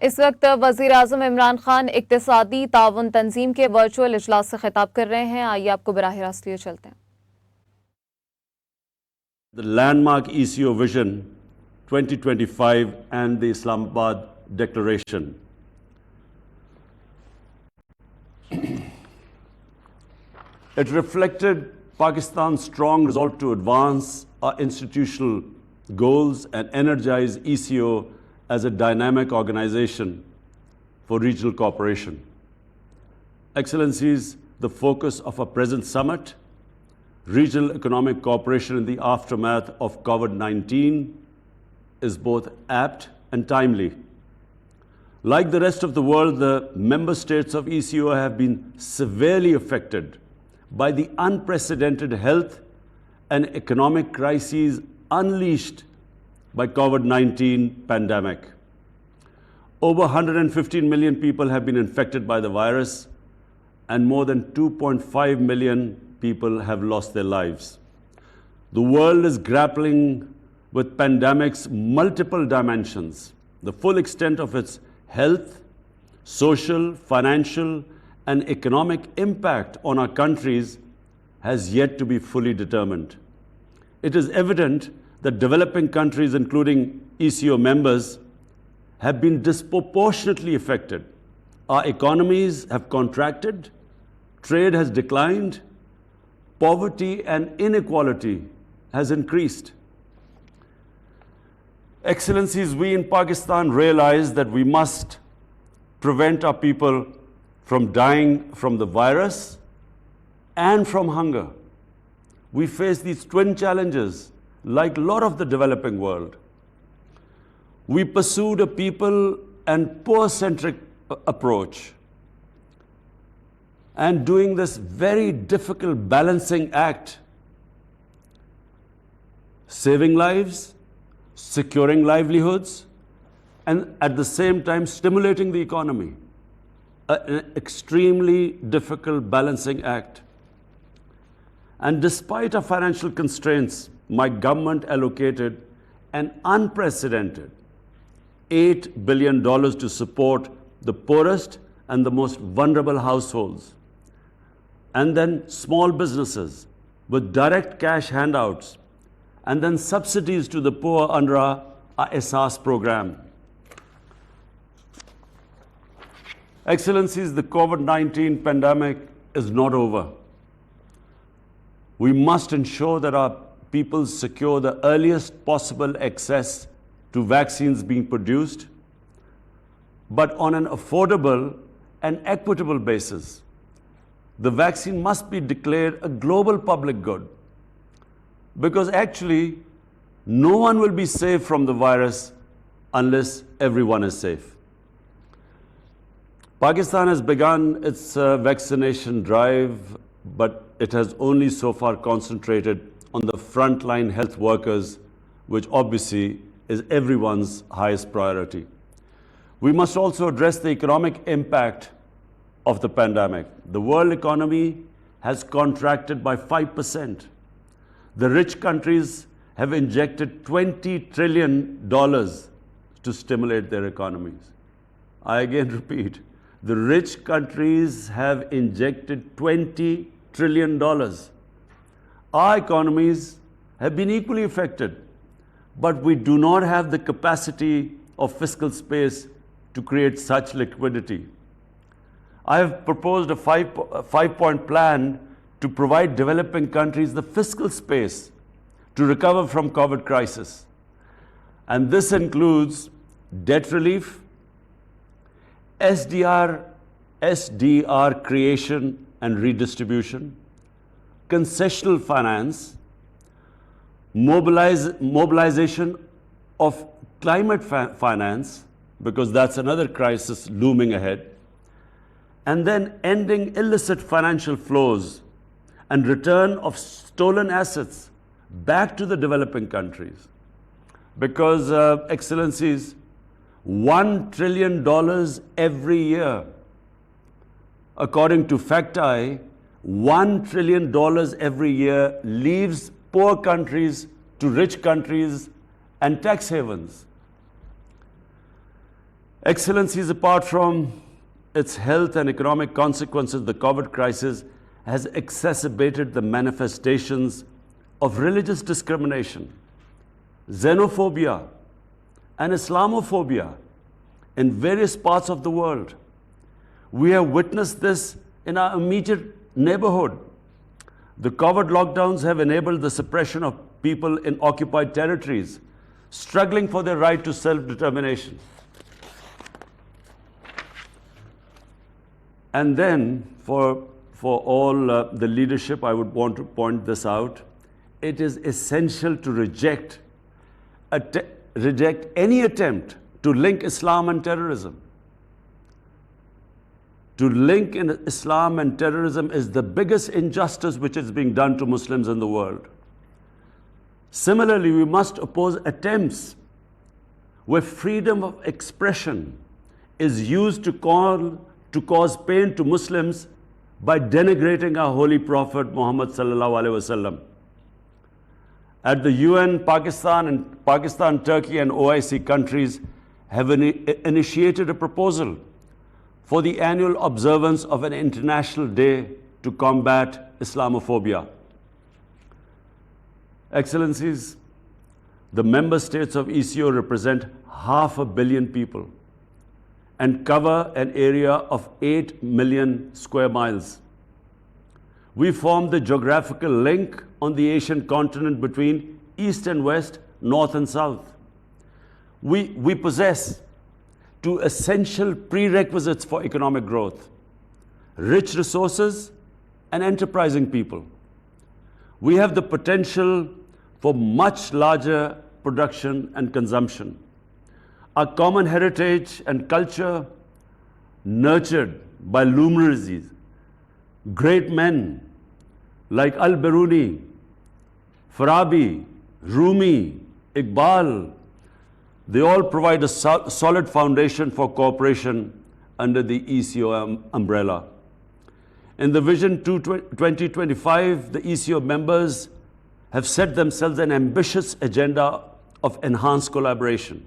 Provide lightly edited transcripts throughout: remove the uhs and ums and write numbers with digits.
इस वक्त वज़ीर आज़म इमरान खान इक्तिसादी ताउन तंजीम के वर्चुअल इजलास से खिताब कर रहे हैं। आइए आपको बराह रास्त लिए चलते हैं। The landmark ECO Vision 2025 and the Islamabad Declaration. It reflected Pakistan's strong resolve to advance our institutional goals and energize ECO as a dynamic organization for regional cooperation. Excellencies, the focus of our present summit, regional economic cooperation in the aftermath of COVID-19, is both apt and timely. Like the rest of the world, the member states of ECO have been severely affected by the unprecedented health and economic crises unleashed by COVID-19 pandemic. Over 115 million people have been infected by the virus, and more than 2.5 million people have lost their lives. The world is grappling with pandemic's multiple dimensions. The full extent of its health, social, financial, and economic impact on our countries has yet to be fully determined. It is evident that developing countries, including ECO members, have been disproportionately affected. Our economies have contracted, trade has declined, poverty and inequality has increased. Excellencies, we in Pakistan realize that we must prevent our people from dying from the virus and from hunger. We face these twin challenges like a lot of the developing world. We pursued a people and poor-centric approach, and doing this very difficult balancing act, saving lives, securing livelihoods, and at the same time stimulating the economy. An extremely difficult balancing act. And despite our financial constraints, my government allocated an unprecedented $8 billion to support the poorest and the most vulnerable households, and then small businesses with direct cash handouts, and then subsidies to the poor under our essayists program. Excellencies, the COVID-19 pandemic is not over. We must ensure that our people secure the earliest possible access to vaccines being produced, but on an affordable and equitable basis. The vaccine must be declared a global public good, because actually no one will be safe from the virus unless everyone is safe. Pakistan has begun its vaccination drive, but it has only so far concentrated on the frontline health workers, which obviously is everyone's highest priority. We must also address the economic impact of the pandemic. The world economy has contracted by 5%. The rich countries have injected $20 trillion to stimulate their economies. I again repeat, the rich countries have injected $20 trillion. Our economies have been equally affected, but we do not have the capacity of fiscal space to create such liquidity. I have proposed a five-point plan to provide developing countries the fiscal space to recover from COVID crisis. And this includes debt relief, SDR creation and redistribution, concessional finance, mobilization of climate finance, because that's another crisis looming ahead, and then ending illicit financial flows and return of stolen assets back to the developing countries. Because, Excellencies, $1 trillion every year, according to FactEye, $1 trillion every year leaves poor countries to rich countries and tax havens. Excellencies, apart from its health and economic consequences, the COVID crisis has exacerbated the manifestations of religious discrimination, xenophobia, and Islamophobia in various parts of the world. We have witnessed this in our immediate neighborhood. The COVID lockdowns have enabled the suppression of people in occupied territories, struggling for their right to self-determination. And then, for all the leadership, I would want to point this out. It is essential to reject any attempt to link Islam and terrorism. To link in Islam and terrorism is the biggest injustice which is being done to Muslims in the world. Similarly, we must oppose attempts where freedom of expression is used to cause pain to Muslims by denigrating our holy Prophet Muhammad sallallahu alaihi wasallam. At the UN, Pakistan, Turkey and OIC countries have initiated a proposal for the annual observance of an international day to combat Islamophobia. Excellencies, the member states of ECO represent 500 million people and cover an area of 8 million square miles. We form the geographical link on the Asian continent between East and West, North and South. We possess two essential prerequisites for economic growth: rich resources and enterprising people. We have the potential for much larger production and consumption. Our common heritage and culture, nurtured by luminaries, great men like Al-Biruni, Farabi, Rumi, Iqbal, they all provide a solid foundation for cooperation under the ECO umbrella. In the Vision 2025, the ECO members have set themselves an ambitious agenda of enhanced collaboration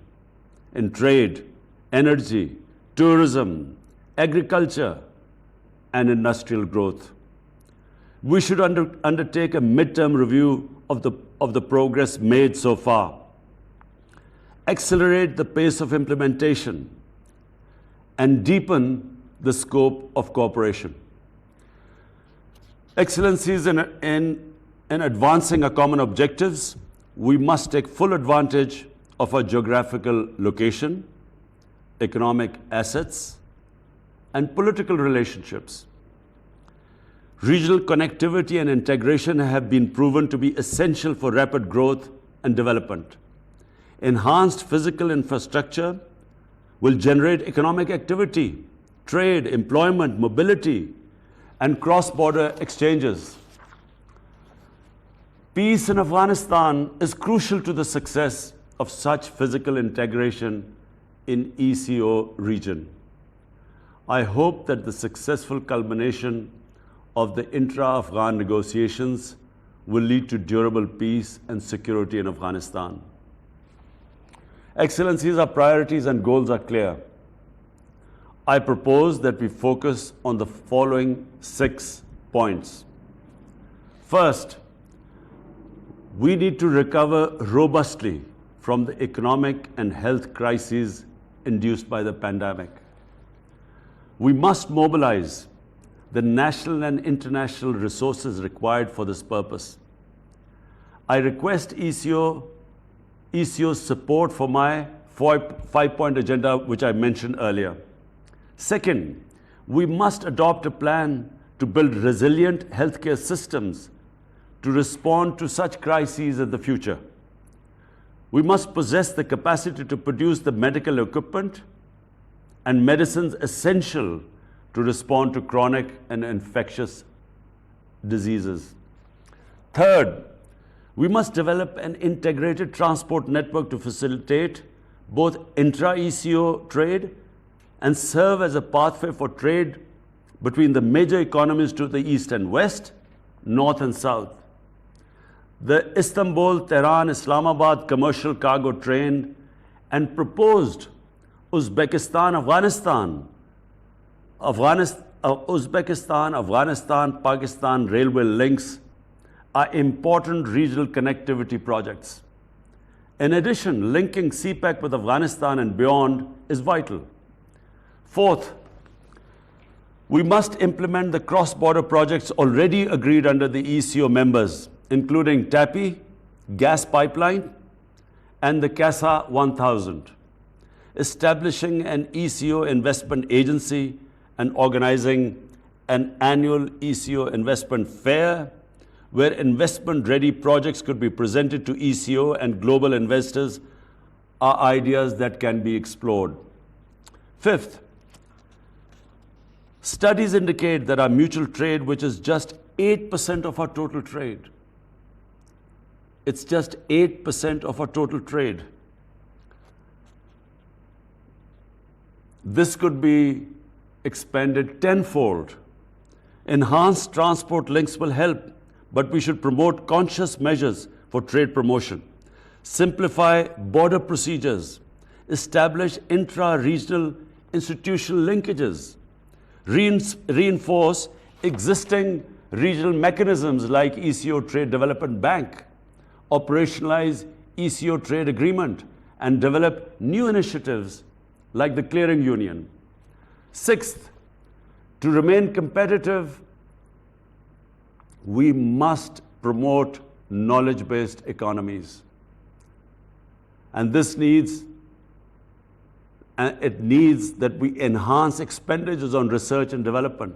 in trade, energy, tourism, agriculture, and industrial growth. We should undertake a midterm review of the progress made so far, accelerate the pace of implementation, and deepen the scope of cooperation. Excellencies, in advancing our common objectives, we must take full advantage of our geographical location, economic assets, and political relationships. Regional connectivity and integration have been proven to be essential for rapid growth and development. Enhanced physical infrastructure will generate economic activity, trade, employment, mobility, and cross-border exchanges. Peace in Afghanistan is crucial to the success of such physical integration in ECO region. I hope that the successful culmination of the intra-Afghan negotiations will lead to durable peace and security in Afghanistan. Excellencies, our priorities and goals are clear. I propose that we focus on the following 6 points. First, we need to recover robustly from the economic and health crises induced by the pandemic. We must mobilize the national and international resources required for this purpose. I request ECO's support for my 5-point agenda, which I mentioned earlier. Second, we must adopt a plan to build resilient healthcare systems to respond to such crises in the future. We must possess the capacity to produce the medical equipment and medicines essential to respond to chronic and infectious diseases. Third, we must develop an integrated transport network to facilitate both intra-ECO trade and serve as a pathway for trade between the major economies to the east and west, north and south. The Istanbul, Tehran, Islamabad commercial cargo train and proposed Uzbekistan, Afghanistan, Pakistan railway links are important regional connectivity projects. In addition, linking CPEC with Afghanistan and beyond is vital. Fourth, we must implement the cross-border projects already agreed under the ECO members, including TAPI, gas pipeline, and the CASA 1000, establishing an ECO investment agency and organizing an annual ECO investment fair where investment-ready projects could be presented to ECO and global investors are ideas that can be explored. Fifth, studies indicate that our mutual trade, which is just 8% of our total trade, it's just 8% of our total trade. This could be expanded tenfold. Enhanced transport links will help, but we should promote conscious measures for trade promotion, simplify border procedures, establish intra-regional institutional linkages, reinforce existing regional mechanisms like ECO Trade Development Bank, operationalize ECO trade agreement, and develop new initiatives like the clearing union. Sixth, to remain competitive, we must promote knowledge-based economies. And this needs that we enhance expenditures on research and development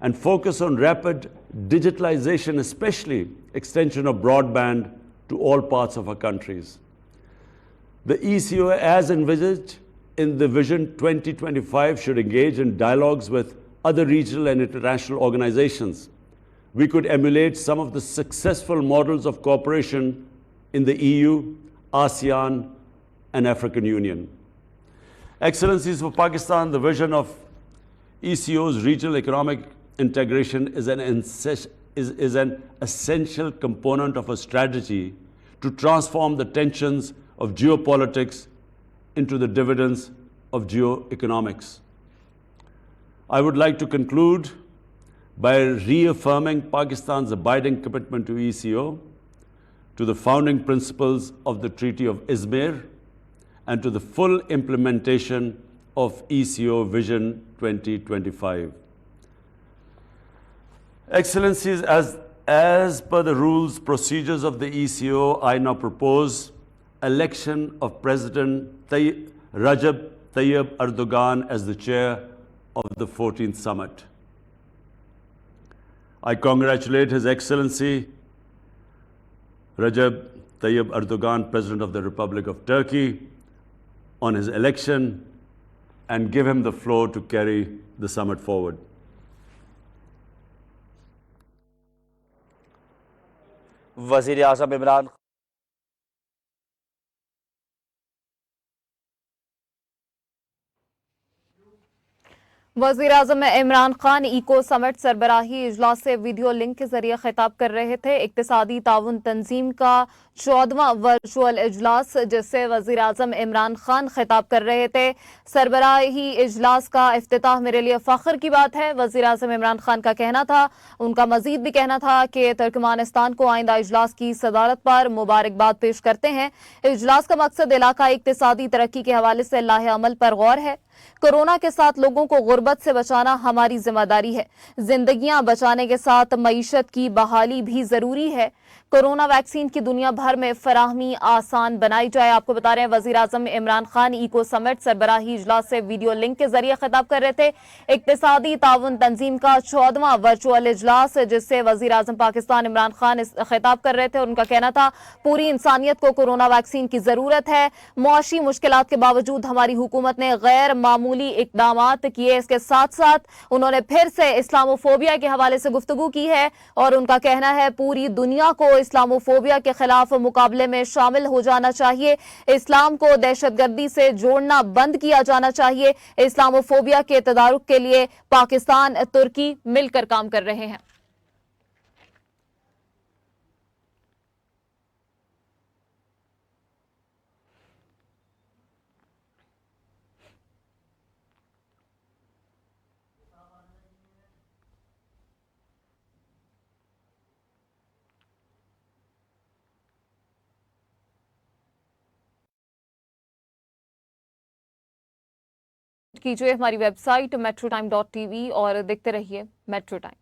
and focus on rapid digitalization, especially extension of broadband to all parts of our countries. The ECO, as envisaged in the Vision 2025, should engage in dialogues with other regional and international organizations. We could emulate some of the successful models of cooperation in the EU, ASEAN, and African Union. Excellencies, for Pakistan, the vision of ECO's regional economic integration is an essential component of a strategy to transform the tensions of geopolitics into the dividends of geoeconomics. I would like to conclude by reaffirming Pakistan's abiding commitment to ECO, to the founding principles of the Treaty of Izmir, and to the full implementation of ECO Vision 2025. Excellencies, as per the rules, procedures of the ECO, I now propose election of President Rajab Tayyip Erdogan as the chair of the 14th summit. I congratulate His Excellency Rajab Tayyip Erdogan, President of the Republic of Turkey, on his election and give him the floor to carry the summit forward. वज़ीर आज़म इमरान वज़ीर-ए-आज़म Imran Khan eco summit सरबराही इजलास से video link के जरिए खिताब कर रहे थे। इक्तिसादी ताउन तंजीम का 14वां वर्चुअल इजलास, जिससे वज़ीर-ए-आज़म इमरान खान खिताब कर रहे थे। सरबराही इजलास का इफ्तिताह मेरे लिए फ़ख्र की बात है। वज़ीर-ए-आज़म इमरान खान का कहना था, उनका मजीद भी कहना था कि तुर्कमानिस्तान को आइंदा इजलास की सदारत पर मुबारकबाद पेश करते हैं। इजलास का मकसद इलाका इक्तिसादी तरक्की के हवाले से लाहे अमल पर गौर है। कोरोना के साथ लोगों को गुर्बत से बचाना हमारी जिम्मेदारी है। जिंदगियां बचाने के साथ मईशत की बहाली भी जरूरी है। कोरोना वैक्सीन की दुनिया भर में फराहमी आसान बनाई जाए। आपको बता रहे हैं, वजीर आजम इमरान खान इको समिट सरबराही इजलास से वीडियो लिंक के जरिए खिताब कर रहे थे। इक्तिसादी ताउन तंजीम का 14वां वर्चुअल इजलास, जिससे वजीर आजम पाकिस्तान इमरान खान खिताब कर रहे थे। उनका कहना था, पूरी इंसानियत को कोरोना वैक्सीन की जरूरत है। मुआशी मुश्किलात के बावजूद हमारी हुकूमत ने गैर मामूली इकदामात किए। इसके साथ साथ उन्होंने फिर से इस्लामोफोबिया के हवाले से गुफ्तगू की है और उनका कहना है, पूरी दुनिया को इस्लामोफोबिया के खिलाफ मुकाबले में शामिल हो जाना चाहिए। इस्लाम को दहशतगर्दी से जोड़ना बंद किया जाना चाहिए। इस्लामोफोबिया के तदारुक के लिए पाकिस्तान तुर्की मिलकर काम कर रहे हैं। कीजिए हमारी वेबसाइट metrotime.tv और देखते रहिए मेट्रो टाइम।